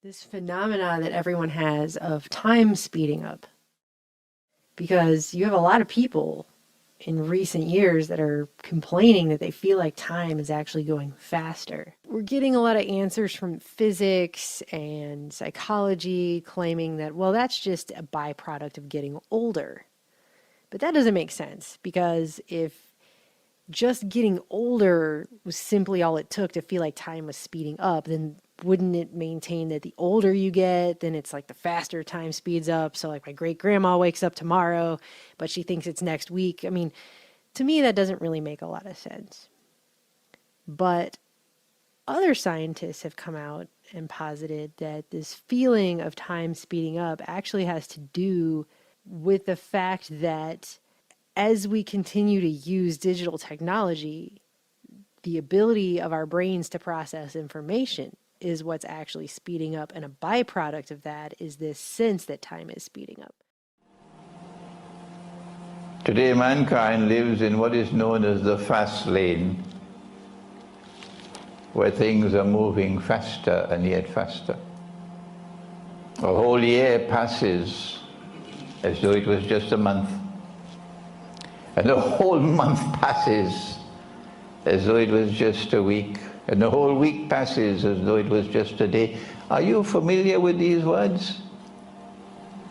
this phenomena that everyone has of time speeding up. Because you have a lot of people in recent years that are complaining that they feel like time is actually going faster. We're getting a lot of answers from physics and psychology claiming that, well, that's just a byproduct of getting older. But that doesn't make sense, because if just getting older was simply all it took to feel like time was speeding up, then wouldn't it maintain that the older you get, then it's like the faster time speeds up? So like my great grandma wakes up tomorrow, but she thinks it's next week. I mean, to me, that doesn't really make a lot of sense. But other scientists have come out and posited that this feeling of time speeding up actually has to do with the fact that as we continue to use digital technology, the ability of our brains to process information is what's actually speeding up. And a byproduct of that is this sense that time is speeding up. Today, mankind lives in what is known as the fast lane, where things are moving faster and yet faster. A whole year passes as though it was just a month. And the whole month passes as though it was just a week. And the whole week passes as though it was just a day. Are you familiar with these words?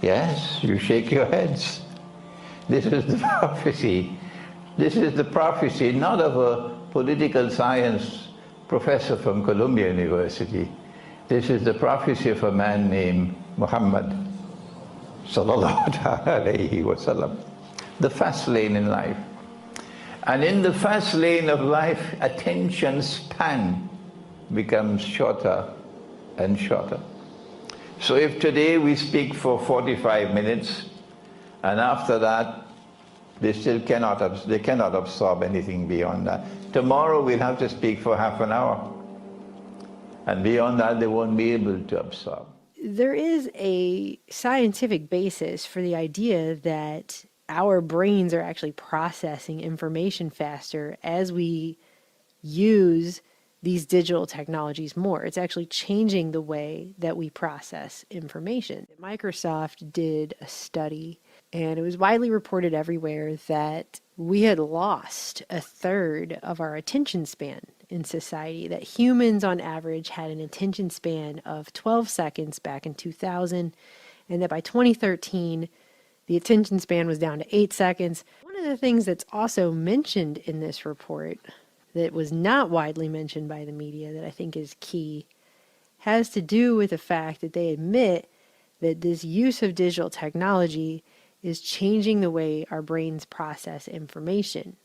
Yes, you shake your heads. This is the prophecy. This is the prophecy not of a political science professor from Columbia University. This is the prophecy of a man named Muhammad sallallahu alayhi wa sallam. The fast lane in life. And in the fast lane of life, attention span becomes shorter and shorter. So if today we speak for 45 minutes, and after that, they cannot absorb anything beyond that. Tomorrow we'll have to speak for half an hour. And beyond that, they won't be able to absorb. There is a scientific basis for the idea that our brains are actually processing information faster as we use these digital technologies more. It's actually changing the way that we process information. Microsoft did a study, and it was widely reported everywhere that we had lost a third of our attention span in society, that humans on average had an attention span of 12 seconds back in 2000, and that by 2013, the attention span was down to 8 seconds. One of the things that's also mentioned in this report that was not widely mentioned by the media that I think is key has to do with the fact that they admit that this use of digital technology is changing the way our brains process information.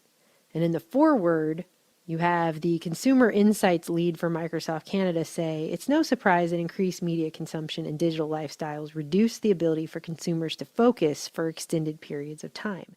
And in the foreword, you have the consumer insights lead for Microsoft Canada say, "It's no surprise that increased media consumption and digital lifestyles reduce the ability for consumers to focus for extended periods of time."